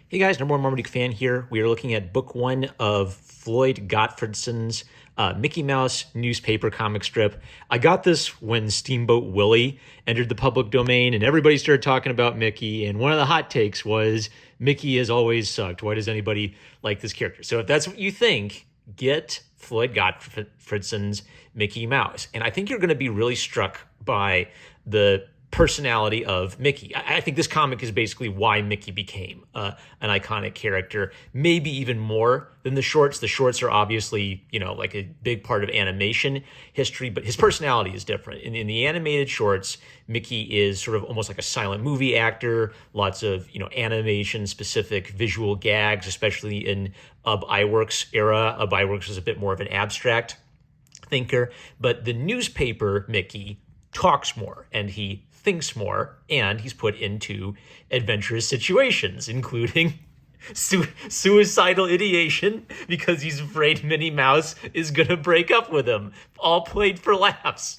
Hey guys, number one Marmaduke fan here. We are looking at book one of Floyd Gottfredson's Mickey Mouse newspaper comic strip. I got this when Steamboat Willie entered the public domain and everybody started talking about Mickey. And one of the hot takes was Mickey has always sucked. Why does anybody like this character? So if that's what you think, get Floyd Gottfredson's Mickey Mouse. And I think you're going to be really struck by the personality of Mickey. I think this comic is basically why Mickey became an iconic character, maybe even more than the shorts. The shorts are obviously, like a big part of animation history, but his personality is different. In the animated shorts, Mickey is sort of almost like a silent movie actor, lots of, animation specific visual gags, especially in Ub Iwerk's era. Ub Iwerk was a bit more of an abstract thinker, but the newspaper Mickey talks more and he thinks more, and he's put into adventurous situations, including suicidal ideation because he's afraid Minnie Mouse is going to break up with him. All played for laughs.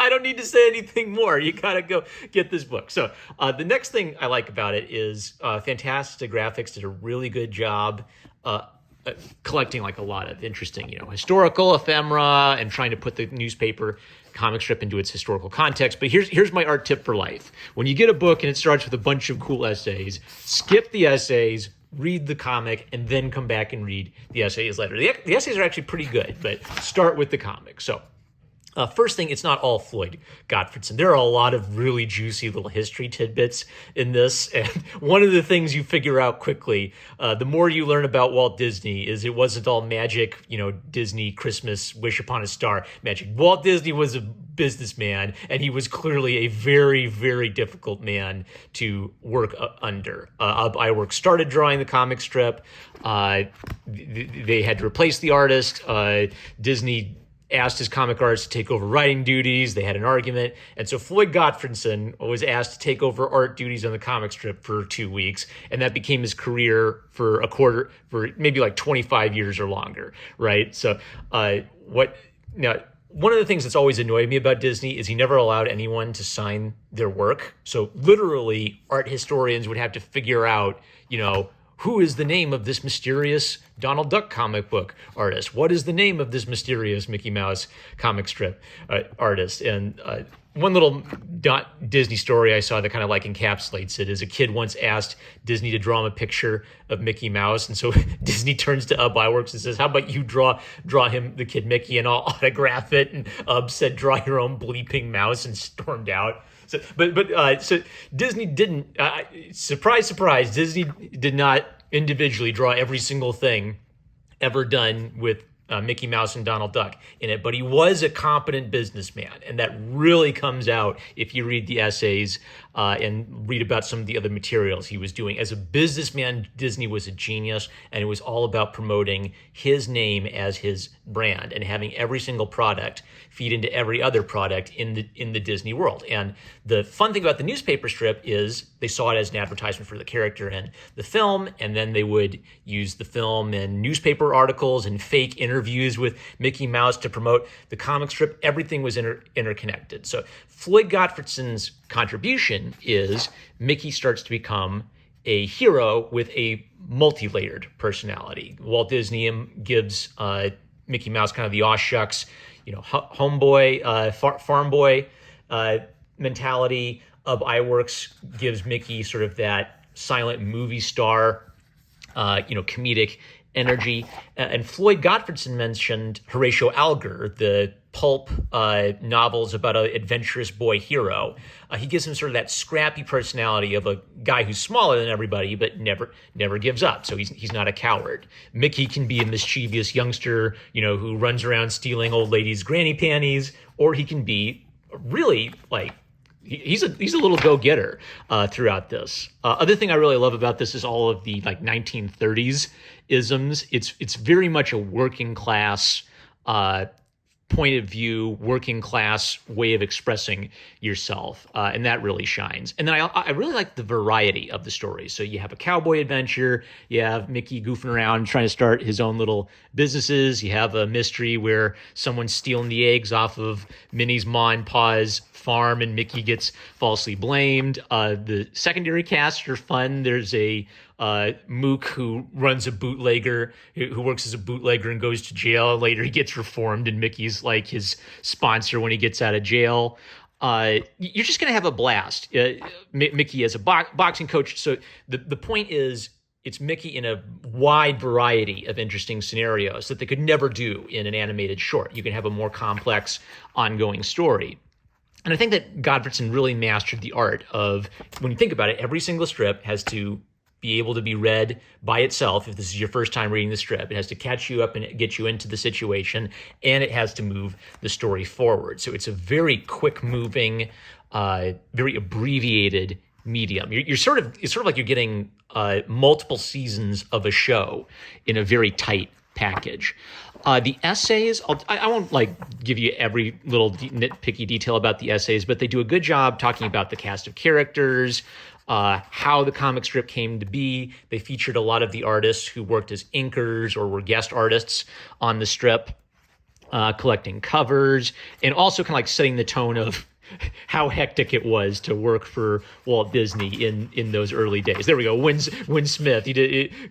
I don't need to say anything more. You got to go get this book. So the next thing I like about it is Fantastic Graphics did a really good job collecting like a lot of interesting, historical ephemera and trying to put the newspaper comic strip into its historical context. But here's my art tip for life. When you get a book and it starts with a bunch of cool essays, skip the essays, read the comic, and then come back and read the essays later. The essays are actually pretty good, but start with the comic. So first thing, it's not all Floyd Gottfredson. There are a lot of really juicy little history tidbits in this. And one of the things you figure out quickly, the more you learn about Walt Disney, is it wasn't all magic, Disney Christmas Wish Upon a Star magic. Walt Disney was a businessman, and he was clearly a very, very difficult man to work under. Ub Iwerk started drawing the comic strip. They had to replace the artist. Disney asked his comic artist to take over writing duties. They had an argument. And so Floyd Gottfredson was asked to take over art duties on the comic strip for 2 weeks. And that became his career for maybe like 25 years or longer, right? So one of the things that's always annoyed me about Disney is he never allowed anyone to sign their work. So literally art historians would have to figure out, who is the name of this mysterious Donald Duck comic book artist? What is the name of this mysterious Mickey Mouse comic strip artist? And one little Disney story I saw that kind of like encapsulates it is a kid once asked Disney to draw him a picture of Mickey Mouse. And so Disney turns to Ub Iwerk and says, how about you draw him, the kid Mickey, and I'll autograph it. And Ub said, draw your own bleeping mouse, and stormed out. So, so Disney didn't, surprise, surprise, Disney did not individually draw every single thing ever done with Mickey Mouse and Donald Duck in it, but he was a competent businessman, and that really comes out if you read the essays and read about some of the other materials he was doing. As a businessman, Disney was a genius, and it was all about promoting his name as his brand and having every single product feed into every other product in the Disney world. And the fun thing about the newspaper strip is they saw it as an advertisement for the character in the film, and then they would use the film and newspaper articles and fake interviews with Mickey Mouse to promote the comic strip. Everything was interconnected. So Floyd Gottfredson's contribution is Mickey starts to become a hero with a multi-layered personality. Walt Disney gives Mickey Mouse kind of the aw shucks, homeboy, farm boy mentality. Ub Iwerk gives Mickey sort of that silent movie star, comedic energy. And Floyd Gottfredson mentioned Horatio Alger, the pulp novels about an adventurous boy hero. He gives him sort of that scrappy personality of a guy who's smaller than everybody, but never gives up. So he's not a coward. Mickey can be a mischievous youngster, who runs around stealing old ladies' granny panties, or he can be really like, he's a little go-getter throughout this. Other thing I really love about this is all of the like 1930s isms. It's very much a working class point of view, working class way of expressing yourself, and that really shines. And then I really like the variety of the stories. So you have a cowboy adventure, you have Mickey goofing around trying to start his own little businesses, you have a mystery where someone's stealing the eggs off of Minnie's ma and pa's farm and Mickey gets falsely blamed. The secondary casts are fun. There's a Mook, who runs a bootlegger, who works as a bootlegger and goes to jail. Later, he gets reformed, and Mickey's like his sponsor when he gets out of jail. You're just going to have a blast. Mickey as a boxing coach. So the point is, it's Mickey in a wide variety of interesting scenarios that they could never do in an animated short. You can have a more complex, ongoing story. And I think that Gottfredson really mastered the art of, when you think about it, every single strip has to be able to be read by itself. If this is your first time reading the strip, it has to catch you up and get you into the situation, and it has to move the story forward. So it's a very quick moving, very abbreviated medium. It's sort of like you're getting multiple seasons of a show in a very tight package. The essays, I won't like give you every little nitpicky detail about the essays, but they do a good job talking about the cast of characters, how the comic strip came to be. They featured a lot of the artists who worked as inkers or were guest artists on the strip, collecting covers, and also kind of like setting the tone of how hectic it was to work for Walt Disney in those early days. There we go. Win Smith.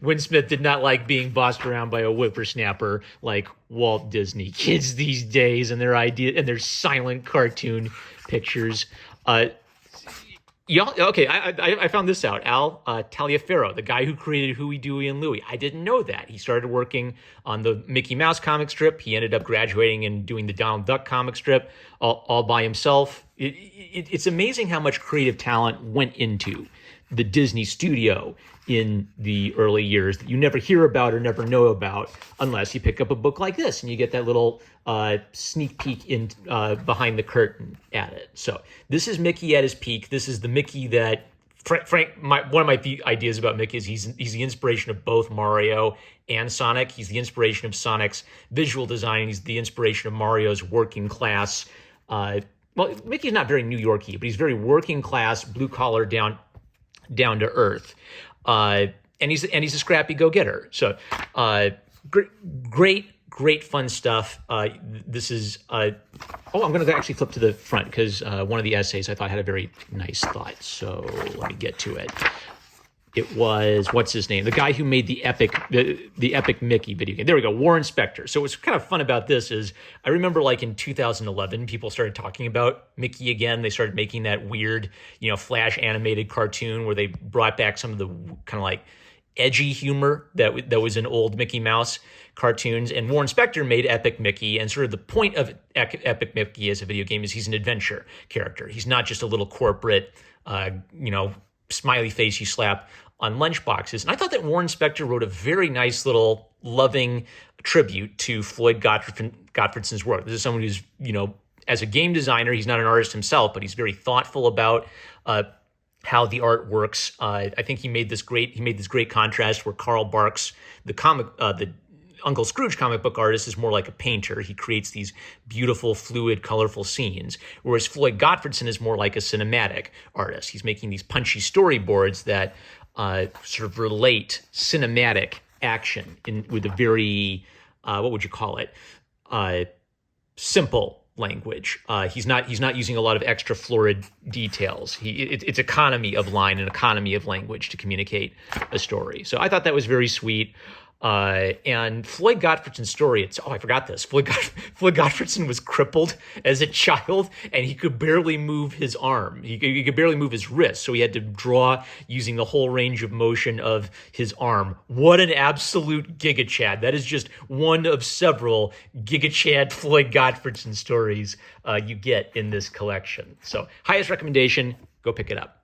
Win Smith did not like being bossed around by a whippersnapper like Walt Disney. Kids these days and their silent cartoon pictures. Okay, I found this out. Al Taliaferro, the guy who created Huey, Dewey, and Louie. I didn't know that. He started working on the Mickey Mouse comic strip. He ended up graduating and doing the Donald Duck comic strip all by himself. It's amazing how much creative talent went into the Disney studio in the early years that you never hear about or never know about unless you pick up a book like this and you get that little sneak peek in behind the curtain at it. So this is Mickey at his peak. This is the Mickey that Frank. One of my ideas about Mickey is he's the inspiration of both Mario and Sonic. He's the inspiration of Sonic's visual design. He's the inspiration of Mario's working class. Well, Mickey's not very New Yorky, but he's very working class, blue collar, down to earth. And he's a scrappy go-getter. So great fun stuff. This is I'm going to actually flip to the front because one of the essays I thought had a very nice thought. So let me get to it. It was, what's his name? The guy who made the epic Mickey video game. There we go, Warren Spector. So what's kind of fun about this is I remember like in 2011, people started talking about Mickey again. They started making that weird, Flash animated cartoon where they brought back some of the kind of like edgy humor that was in old Mickey Mouse cartoons. And Warren Spector made Epic Mickey, and sort of the point of Epic Mickey as a video game is he's an adventure character. He's not just a little corporate, smiley face you slap on lunchboxes. And I thought that Warren Spector wrote a very nice little loving tribute to Floyd Gottfredson's work. This is someone who's, as a game designer, he's not an artist himself, but he's very thoughtful about how the art works. I think he made this great contrast where Carl Barks, the Uncle Scrooge comic book artist, is more like a painter. He creates these beautiful, fluid, colorful scenes, whereas Floyd Gottfredson is more like a cinematic artist. He's making these punchy storyboards that sort of relate cinematic action with a very, what would you call it, simple language. He's not using a lot of extra florid details. It's economy of line and economy of language to communicate a story. So I thought that was very sweet. And Floyd Gottfredson's story, I forgot this. Floyd Gottfredson was crippled as a child, and he could barely move his arm. He could barely move his wrist, so he had to draw using the whole range of motion of his arm. What an absolute Giga Chad. That is just one of several Giga Chad Floyd Gottfredson stories you get in this collection. So highest recommendation, go pick it up.